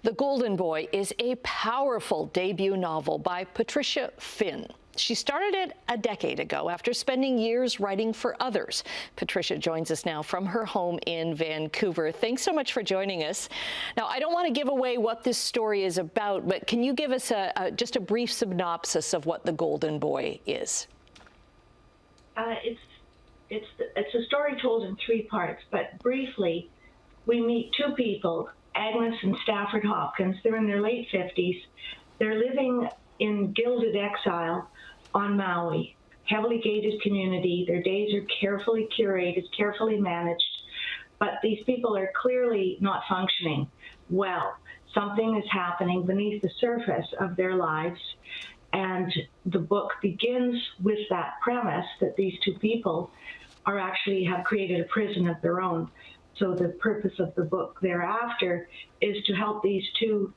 The Golden Boy is a powerful debut novel by Patricia Finn. She started it a decade ago after spending years writing for others. Patricia joins us now from her home in Vancouver. Thanks so much for joining us. Now, I don't want to give away what this story is about, but can you give us just a brief synopsis of what The Golden Boy is? It's a story told in three parts, but briefly, we meet two people, Agnes and Stafford Hopkins. They're in their late 50s. They're living in gilded exile on Maui, heavily gated community. Their days are carefully curated, carefully managed, but these people are clearly not functioning well. Something is happening beneath the surface of their lives, and the book begins with that premise that these two people have created a prison of their own. So the purpose of the book thereafter is to help these two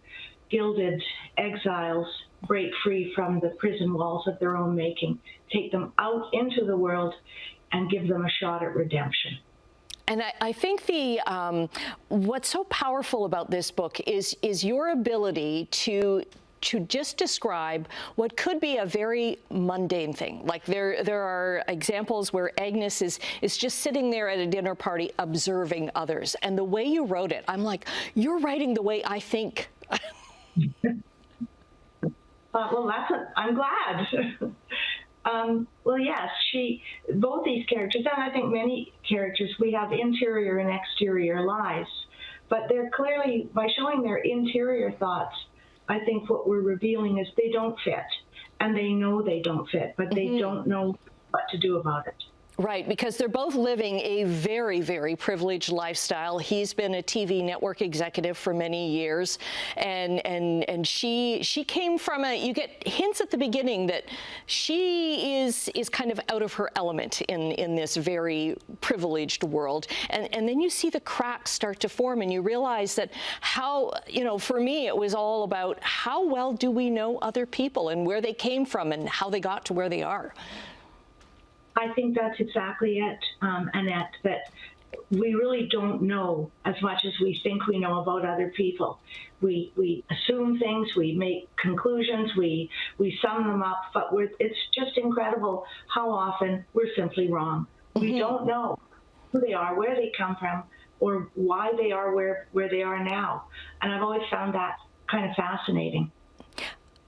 gilded exiles break free from the prison walls of their own making, take them out into the world and give them a shot at redemption. And I think what's so powerful about this book is your ability to just describe what could be a very mundane thing. Like there are examples where Agnes is just sitting there at a dinner party observing others. And the way you wrote it, I'm like, you're writing the way I think. Well, I'm glad. Well, yes, both these characters, and I think many characters, we have interior and exterior lives. But they're clearly, by showing their interior thoughts, I think what we're revealing is they don't fit, and they know they don't fit, but they don't know what to do about it. Right, because they're both living a very, very privileged lifestyle. He's been a TV network executive for many years, and she came from you get hints at the beginning that she is kind of out of her element in this very privileged world. And then you see the cracks start to form, and you realize that for me, it was all about how well do we know other people and where they came from and how they got to where they are. I think that's exactly it, Annette, that we really don't know as much as we think we know about other people. We assume things, we make conclusions, we sum them up, but it's just incredible how often we're simply wrong. We don't know who they are, where they come from, or why they are where they are now. And I've always found that kind of fascinating.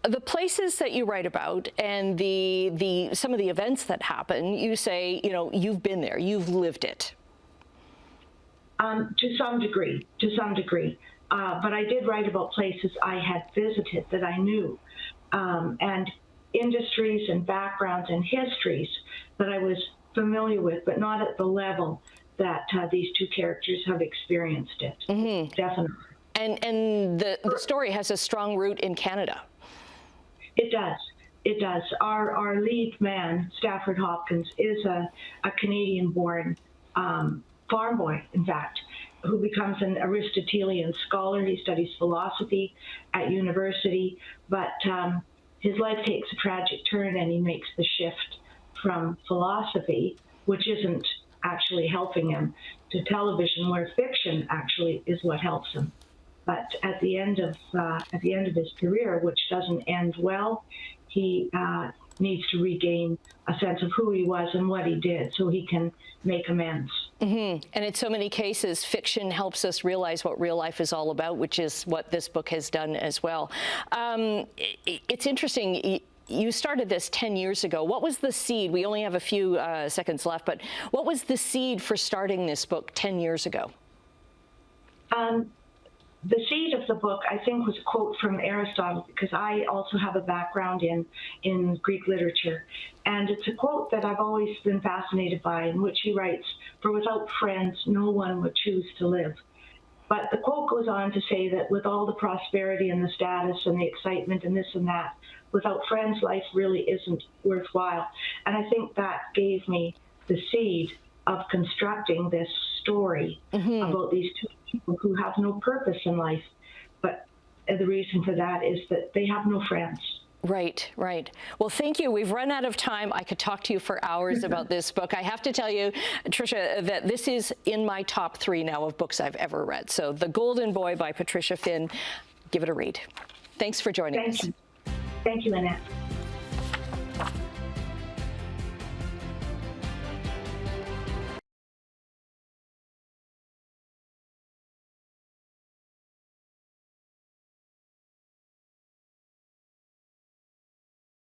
The places that you write about and some of the events that happen, you say, you've been there, you've lived it. To some degree. But I did write about places I had visited that I knew, and industries and backgrounds and histories that I was familiar with, but not at the level that these two characters have experienced it. Definitely. And the story has a strong root in Canada. It does. It does. Our lead man, Stafford Hopkins, is a Canadian-born farm boy, in fact, who becomes an Aristotelian scholar. He studies philosophy at university, but his life takes a tragic turn, and he makes the shift from philosophy, which isn't actually helping him, to television, where fiction actually is what helps him. But at the end of his career, which doesn't end well, he needs to regain a sense of who he was and what he did, so he can make amends. And in so many cases, fiction helps us realize what real life is all about, which is what this book has done as well. It's interesting. You started this 10 years ago. What was the seed? We only have a few seconds left, but what was the seed for starting this book 10 years ago? The seed of the book, I think, was a quote from Aristotle, because I also have a background in Greek literature. And it's a quote that I've always been fascinated by, in which he writes, "For without friends, no one would choose to live." But the quote goes on to say that with all the prosperity and the status and the excitement and this and that, without friends, life really isn't worthwhile. And I think that gave me the seed of constructing this story about these two people who have no purpose in life. But the reason for that is that they have no friends. Right, right. Well, thank you. We've run out of time. I could talk to you for hours about this book. I have to tell you, Tricia, that this is in my top 3 now of books I've ever read. So The Golden Boy by Patricia Finn. give it a read. Thanks for joining us. Thank you, Annette.